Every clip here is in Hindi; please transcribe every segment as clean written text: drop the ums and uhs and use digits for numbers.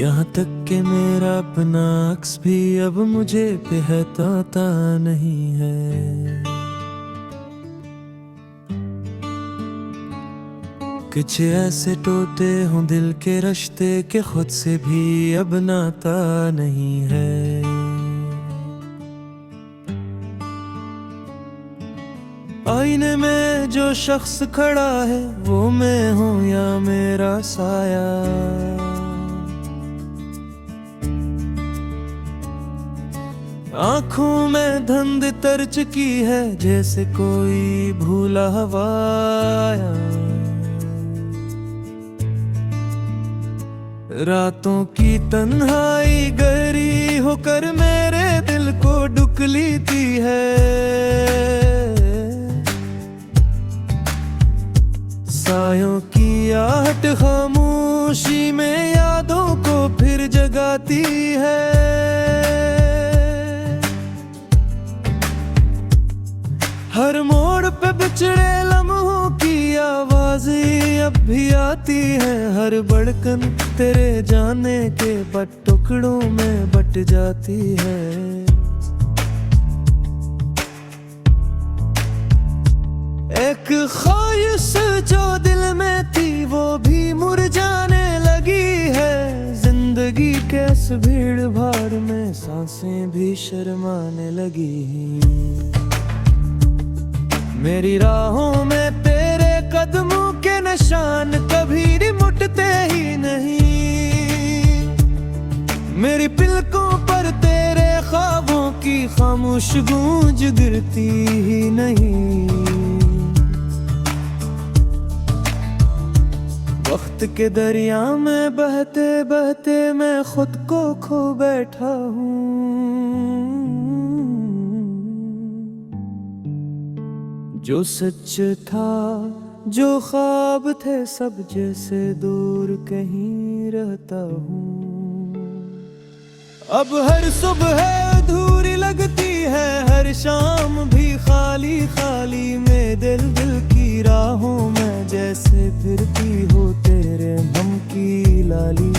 यहाँ तक कि मेरा अपना अक्स भी अब मुझे बेहताता नहीं है। कुछ ऐसे टूटे हों दिल के रिश्ते के खुद से भी अब नाता नहीं है। आईने में जो शख्स खड़ा है वो मैं हूँ या मेरा साया। आँखों में धुंध तर चुकी है जैसे कोई भूला हवाया। रातों की तन्हाई गहरी होकर मेरे दिल को डुक लेती है। सायों की आहट खामोशी में यादों को फिर जगाती है। हर मोड़ पे बिछड़े लम्हों की आवाज़ें अब भी आती है। हर धड़कन तेरे जाने के बाद टुकड़ों में बट जाती है। एक ख्वाहिश जो दिल में थी वो भी मुरझाने लगी है। जिंदगी के इस भीड़ भाड़ में सांसें भी शर्माने लगी। मेरी राहों में तेरे कदमों के निशान कभी मुटते ही नहीं। मेरी पलकों पर तेरे ख्वाबों की खामोश गूंज गिरती ही नहीं। वक्त के दरिया में बहते बहते मैं खुद को खो बैठा हूँ। जो सच था जो ख्वाब थे सब जैसे दूर कहीं रहता हूँ। अब हर सुबह अधूरी लगती है हर शाम भी खाली खाली में दिल की राहों में जैसे फिरती हो तेरे हम की लाली।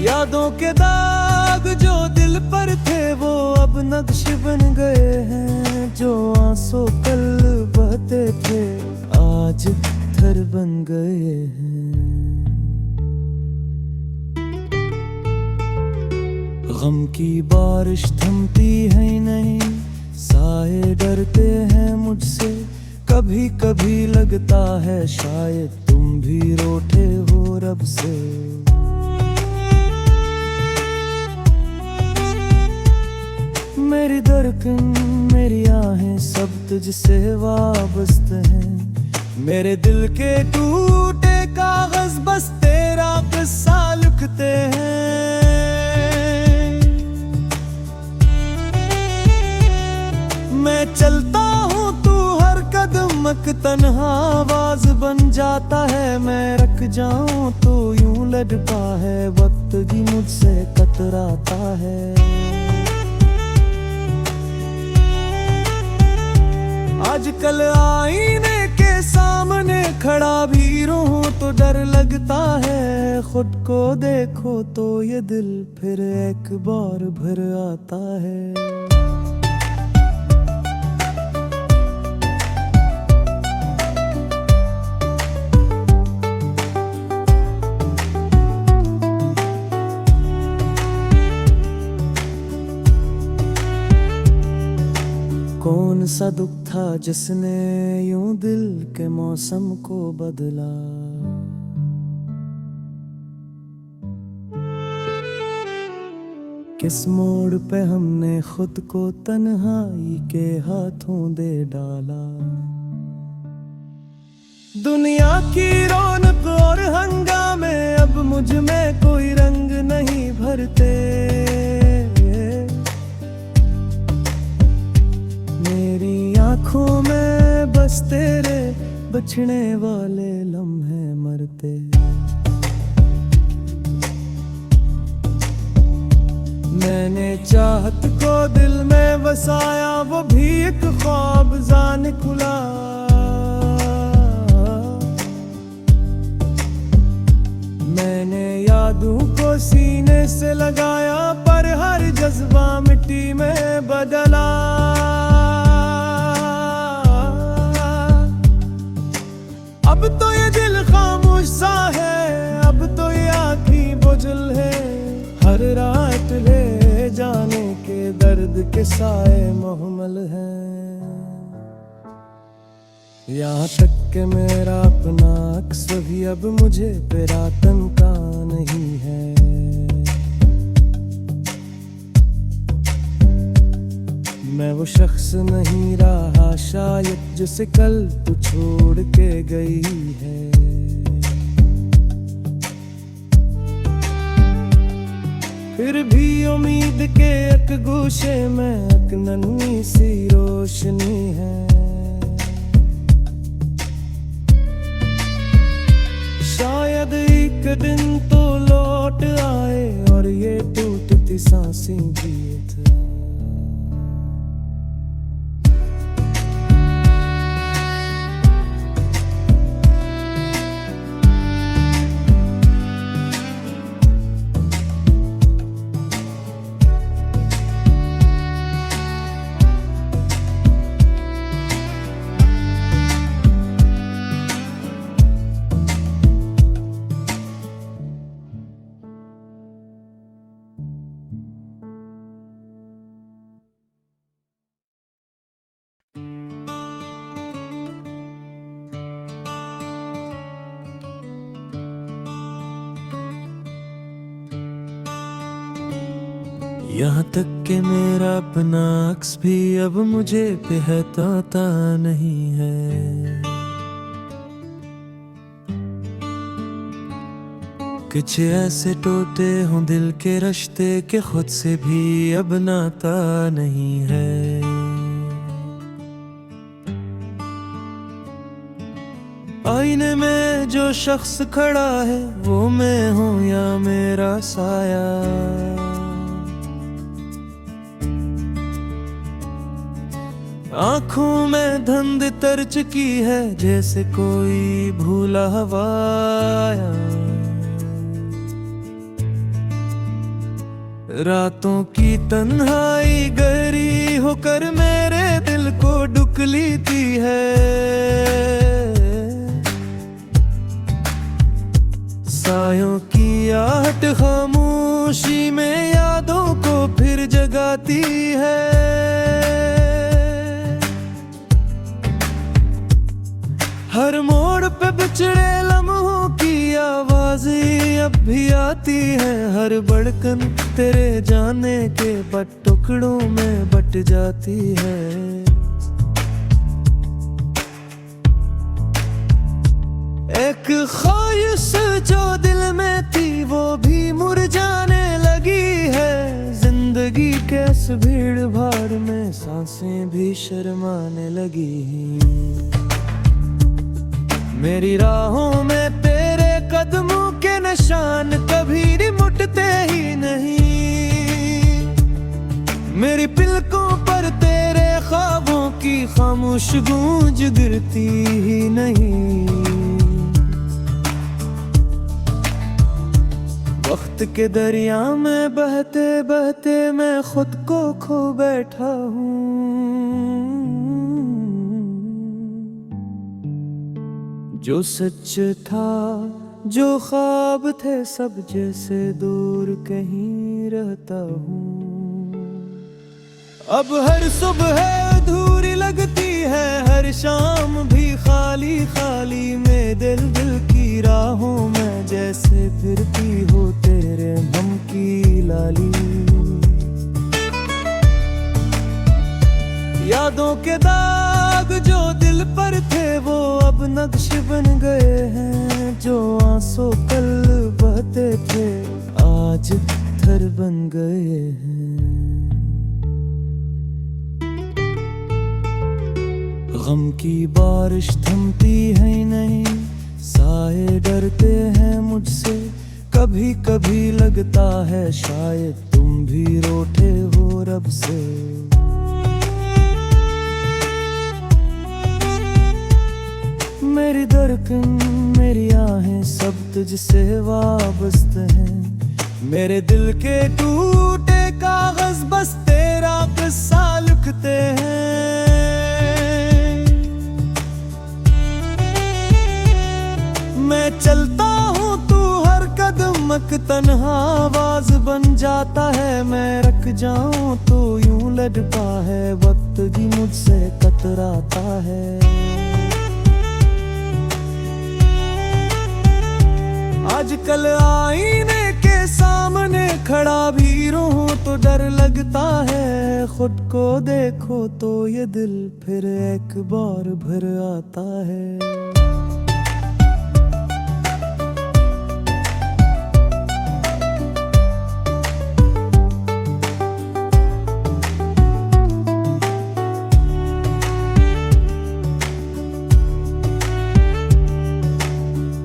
यादों के दाग जो दिल पर थे वो अब नक्श बन गए हैं। जो आंसू कल बहते थे आज थर बन गए हैं। गम की बारिश थमती है नहीं साए डरते हैं मुझसे। कभी कभी लगता है शायद तुम भी रोते हो रब से। मेरी धड़कन मेरी आहें सब तुझसे वाबस्ते हैं। मेरे दिल के टूटे कागज बस तेरा किस्सा लिखते हैं। मैं चलता हूँ तू हर कदम तन्हा आवाज बन जाता है। मैं रख जाऊं तो यूं लड़ता है वक्त भी मुझसे कतराता है। आजकल आईने के सामने खड़ा भी रहूं तो डर लगता है। खुद को देखो तो ये दिल फिर एक बार भर आता है। कौन सा दुख था जिसने यूं दिल के मौसम को बदला। किस मोड़ पे हमने खुद को तन्हाई के हाथों दे डाला। दुनिया की रौनक और हंगामे अब मुझ में कोई रंग नहीं भरते। मेरी आँखों में बस तेरे बचने वाले लम्हे मरते। मैंने चाहत को दिल में बसाया वो भी एक ख्वाब जाने खुला। सीने से लगाया, पर हर जज्बा मिट्टी में बदला। अब तो ये दिल खामोश सा है, अब तो ये आँखें बोझल है, हर रात ले जाने के दर्द के साए मुहम्मल है। यहाँ तक के मेरा अपना अक्स भी अब मुझे तेरा तनका नहीं है। मैं वो शख्स नहीं रहा शायद जिसे कल तू छोड़ के गई है। फिर भी उम्मीद के एक गोशे में एक नन्ही सी रोशनी है। शायद एक दिन तो लौट आए और ये टूटती सांसें गीत। यहाँ तक के मेरा अपना अक्स भी अब मुझे बेहताता नहीं है। कुछ ऐसे टूटे हों दिल के रिश्ते के खुद से भी अब नाता नहीं है। आईने में जो शख्स खड़ा है वो मैं हूँ या मेरा साया। आँखों में धुंध तर चुकी है जैसे कोई भूला हवाया। रातों की तन्हाई गहरी होकर मेरे दिल को डुक लेती है। सायों की आहट खामोशी में यादों को फिर जगाती है। हर मोड़ पे बिछड़े लम्हों की आवाज़ें अब भी आती है। हर धड़कन तेरे जाने के बट टुकड़ों में बट जाती है। एक ख्वाहिश जो दिल में थी वो भी मुरझाने लगी है। जिंदगी के इस भीड़ भाड़ में सांसें भी शर्माने लगी। मेरी राहों में तेरे कदमों के निशान कभी मुटते ही नहीं। मेरी पलकों पर तेरे ख्वाबों की खामोश गूंज गिरती ही नहीं। वक्त के दरिया में बहते बहते मैं खुद को खो बैठा हूँ। जो सच था जो ख्वाब थे सब जैसे दूर कहीं रहता हूँ। अब हर सुबह अधूरी लगती है, हर शाम भी खाली खाली में दिल की राहों में जैसे फिरती हो तेरे गम की लाली। यादों के दाग जो दिल पर थे वो अब नक्श बन गए हैं। जो आंसू कल बहते थे आज थर बन गए हैं। गम की बारिश थमती है नहीं, साए डरते हैं मुझसे। कभी कभी लगता है शायद तुम भी रूठे हो रब से। मेरी धड़कन मेरी आहें सब तुझसे वाबस्ते हैं। मेरे दिल के टूटे कागज बस तेरा किस्सा लिखते हैं। मैं चलता हूँ तू हर कदम तन्हा आवाज बन जाता है। मैं रख जाऊं तो यूं लड़ता है, वक्त भी मुझसे कतराता है। आजकल आईने के सामने खड़ा भी रहूं तो डर लगता है। खुद को देखो तो ये दिल फिर एक बार भर आता है।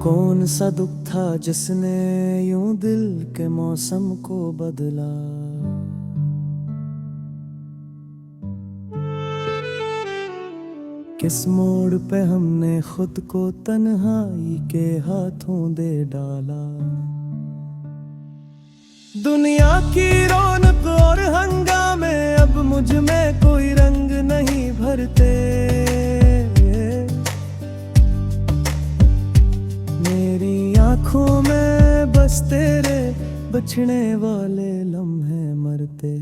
कौन सा दुख था जिसने यूं दिल के मौसम को बदला। किस मोड़ पे हमने खुद को तन्हाई के हाथों दे डाला। दुनिया की रौनक और हंगामे अब मुझ में कोई रंग नहीं भरते। मेरी आँखों में बस तेरे बचने वाले लम्हे मरते।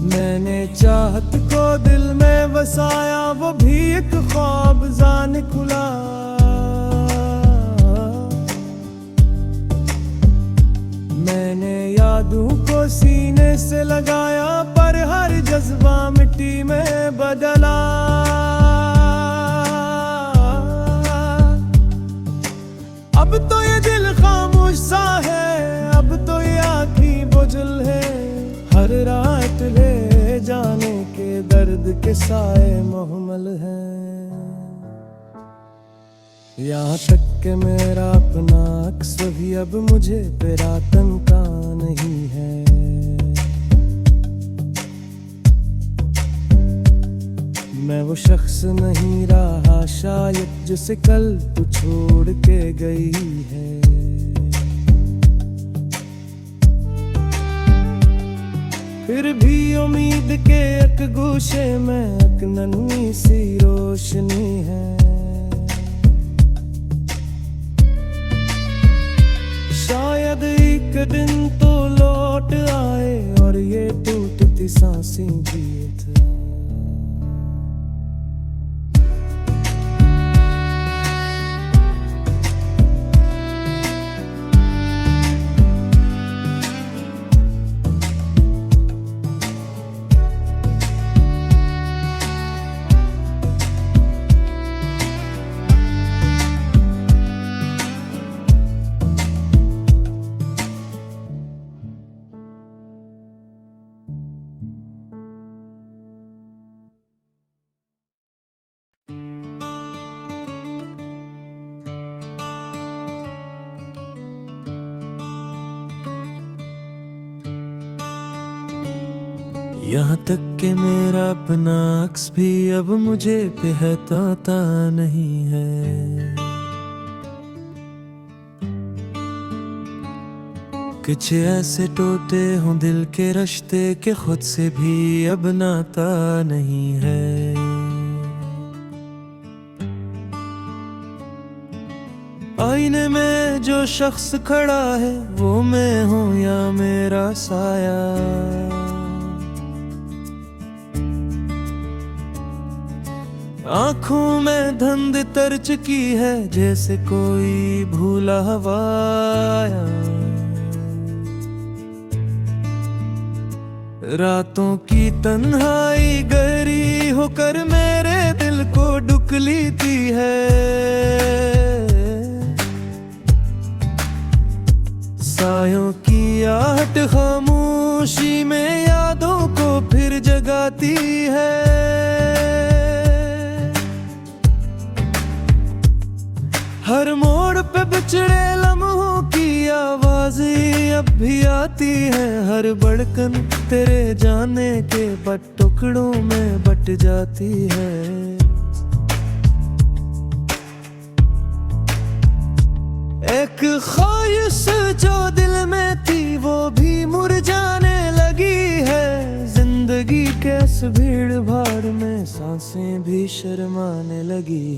मैंने चाहत को दिल में बसाया, वो भी एक ख्वाब जान खुला। मैंने यादों को सीने से लगाया, पर हर जज्बा मिट्टी में बदला। अब तो ये दिल खामोश सा है, अब तो ये आँखें बोझल है। हर रात ले जाने के दर्द के साए मुहम्मल हैं। यहाँ तक के मेरा अपना अक्स भी अब मुझे तेरा तनका नहीं है। मैं वो शख्स नहीं रहा शायद जिसे कल तू छोड़ के गई है। फिर भी उम्मीद के एक गोशे में एक नन्ही सी रोशनी है। शायद एक दिन तो लौट आए और ये टूटती सांसें जीत। यहाँ तक कि मेरा अपना अक्स भी अब मुझे पहचानता नहीं है। कुछ ऐसे टूटे हों दिल के रिश्ते के खुद से भी अब नाता नहीं है। आईने में जो शख्स खड़ा है वो मैं हूँ या मेरा साया। आँखों में धुंध तर चुकी है जैसे कोई भूला हवाया। रातों की तन्हाई गहरी होकर मेरे दिल को ढुक लेती है। सायों की आहट खामोशी में यादों को फिर जगाती है। हर मोड़ पे बिछड़े लम्हों की आवाज़ें अब भी आती हैं। हर धड़कन तेरे जाने के बाद टुकड़ों में बट जाती है। एक ख्वाहिश जो दिल में थी वो भी मुरझाने लगी है। जिंदगी के इस भीड़ भाड़ में सांसें भी शर्माने लगी।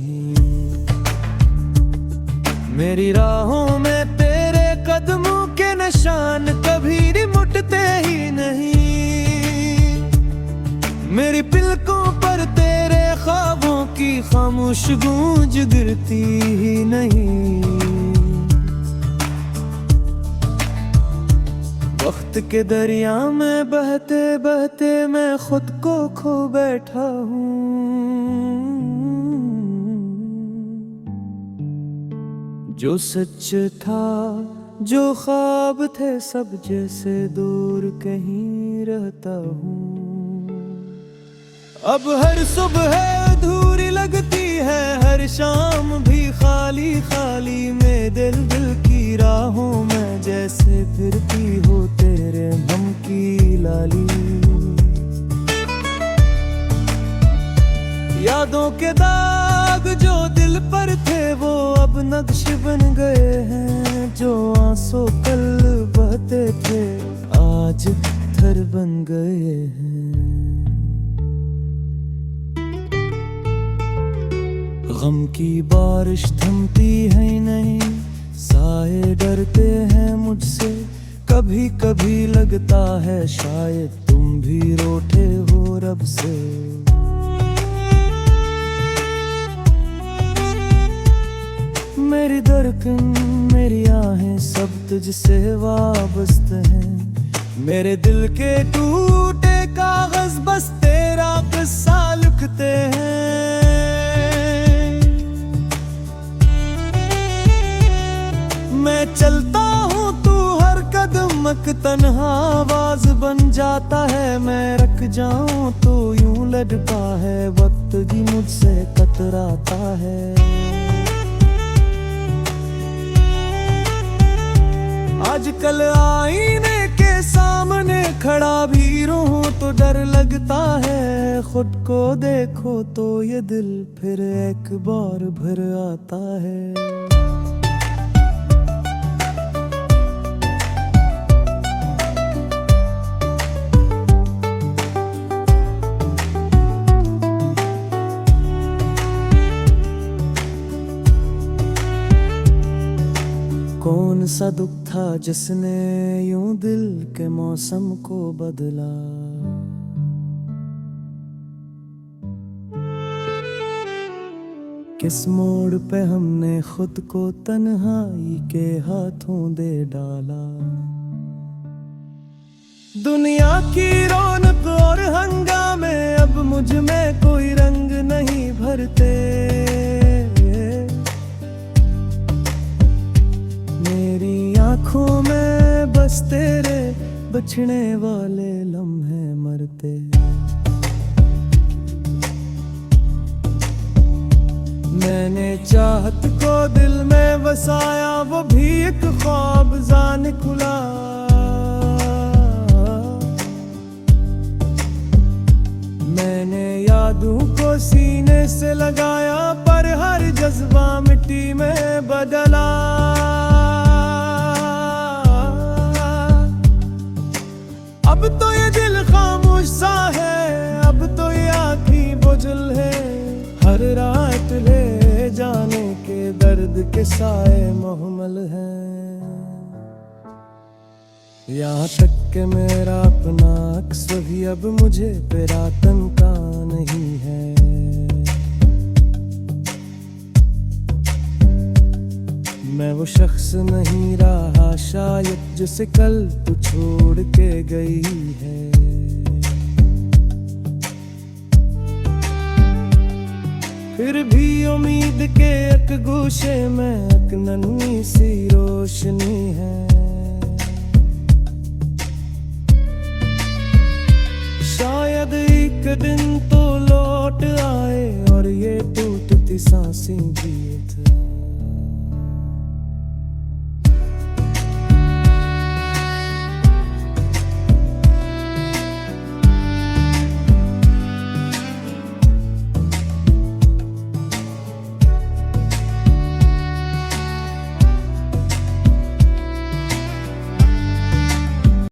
मेरी राहों में तेरे कदमों के निशान कभी मुटते ही नहीं। मेरी पलकों पर तेरे ख्वाबों की खामोश गूंज गिरती ही नहीं। वक्त के दरिया में बहते बहते मैं खुद को खो बैठा हूँ। जो सच था जो ख्वाब थे सब जैसे दूर कहीं रहता हूँ। अब हर सुबह अधूरी लगती है, हर शाम भी खाली खाली में दिल की राहों में जैसे फिरती हो तेरे हम की लाली। यादों के दाग जो दिल पर थे वो अब नक्श बन गए हैं। जो आंसू कल बहते थे आज थर बन गए हैं। गम की बारिश थमती है नहीं, साए डरते हैं मुझसे। कभी कभी लगता है शायद तुम भी रूठे हो रब से। मेरी धड़कन मेरी आहें सब तुझसे वाबस्ते हैं। मेरे दिल के टूटे कागज बस तेरा किस्सा लिखते हैं। मैं चलता हूँ तू हर कदम तन्हा आवाज बन जाता है। मैं रख जाऊं तो यूं लड़ता है, वक्त भी मुझसे कतराता है। आजकल आईने के सामने खड़ा भी रहूं तो डर लगता है। खुद को देखो तो ये दिल फिर एक बार भर आता है। कौन सा दुख था जिसने यूं दिल के मौसम को बदला। किस मोड़ पे हमने खुद को तन्हाई के हाथों दे डाला। दुनिया की रौनक और हंगामे अब मुझ में कोई रंग नहीं भरते। मेरी आँखों में बस तेरे बचने वाले लम्हे मरते। मैंने चाहत को दिल में बसाया, वो भी एक ख्वाब जाने खुला। मैंने यादों को सीने से लगाया, पर हर जज्बा मिट्टी में बदला। अब तो ये दिल खामोश सा है, अब तो ये आँखें बोझल है। हर रात ले जाने के दर्द के साए मुहम्मल हैं। यहाँ तक के मेरा अपना अक्स भी अब मुझे तेरा तनका नहीं है। मैं वो शख्स नहीं रहा शायद जिसे कल तू छोड़ के गई है। फिर भी उम्मीद के एक गोशे में एक नन्ही सी रोशनी